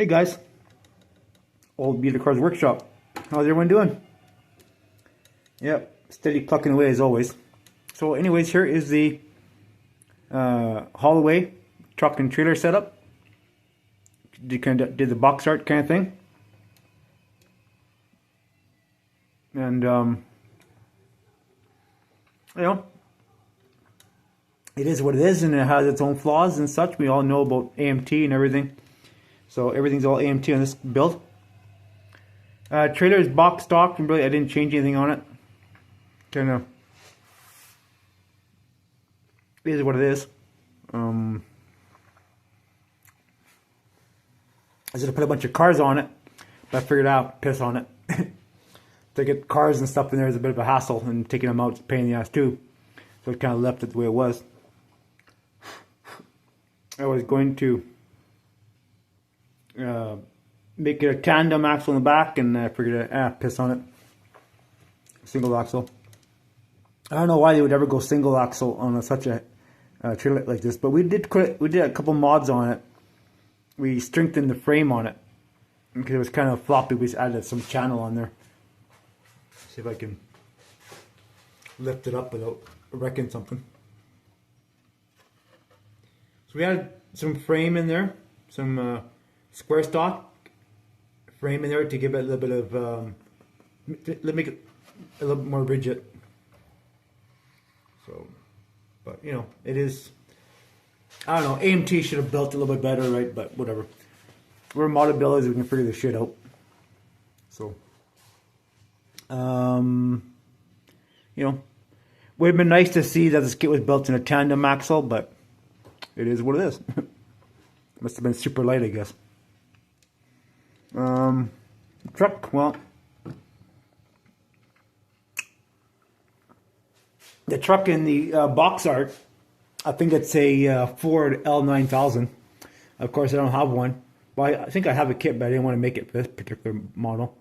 Hey guys, Old Beater Cars Workshop. How's everyone doing? Yep, steady plucking away as always. So anyways, here is the hallaway truck and trailer setup. Did the box art kind of thing. And you know, it is what it is, and it has its own flaws and such. We all know about AMT and everything. So everything's all AMT on this build. Trailer is box stock, and really I didn't change anything on it. Kind of is what it is. I was gonna put a bunch of cars on it, but I figured out piss on it. To get cars and stuff in there is a bit of a hassle, and taking them out is a pain in the ass too. So I kind of left it the way it was. I was going to make it a tandem axle in the back, and I figured piss on it. Single axle. I don't know why they would ever go single axle on such a trailer like this, but we did a couple mods on it. We strengthened the frame on it because it was kind of floppy. We just added some channel on there. See if I can lift it up without wrecking something. So we added some frame in there, some square stock frame in there to give it a little bit of, make it a little bit more rigid. So, but you know, it is, I don't know, AMT should have built it a little bit better, right? But whatever. We're modded builders, we can figure this shit out. So, you know, would have been nice to see that this kit was built in a tandem axle, but it is what it is. Must have been super light, I guess. Truck, well, the truck in the box art, I think it's a Ford L9000. Of course, I don't have one. Well, I think I have a kit, but I didn't want to make it for this particular model.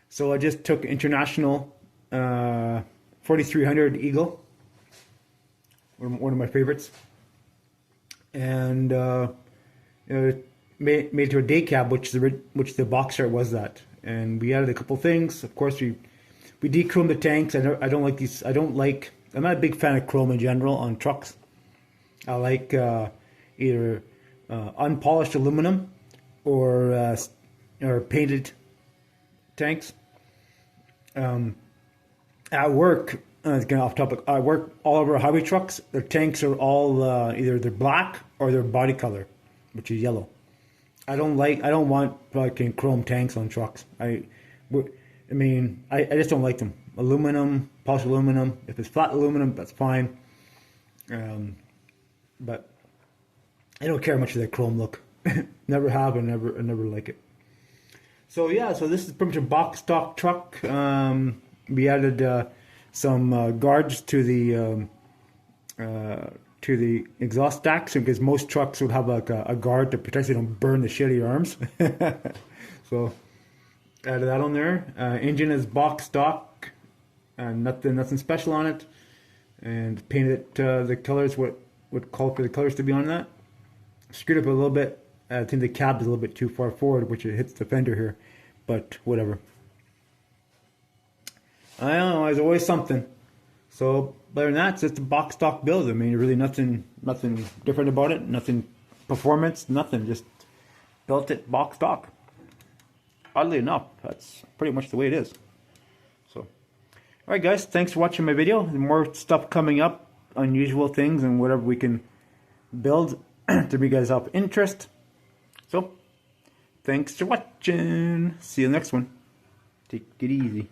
So I just took International 4300 Eagle, one of my favorites, and made it to a day cab, which the box art was that. And we added a couple things. Of course, we de-chromed the tanks. I don't like these. I'm not a big fan of chrome in general on trucks. I like either unpolished aluminum or painted tanks. At work, getting off topic, I work all over highway trucks. Their tanks are all either they're black or they're body color, which is yellow. I don't want fucking chrome tanks on trucks. I just don't like them. Aluminum, polished aluminum. If it's flat aluminum, that's fine. But I don't care much for that chrome look. Never have and never like it. So yeah, so this is pretty much a box stock truck. We added some guards to the exhaust stacks, because most trucks would have like a guard to protect so you don't burn the shit out of your arms. So added that on there. Engine is box stock, nothing special on it, and painted it the colors what call for the colors to be on that. Screwed up a little bit. I think the cab is a little bit too far forward, which it hits the fender here, but whatever. I don't know, there's always something. So, other than that, it's just a box stock build. I mean, really nothing different about it. Nothing performance, nothing. Just built it box stock. Oddly enough, that's pretty much the way it is. So, alright guys, thanks for watching my video. More stuff coming up, unusual things and whatever we can build to be guys of interest. So, thanks for watching. See you in the next one. Take it easy.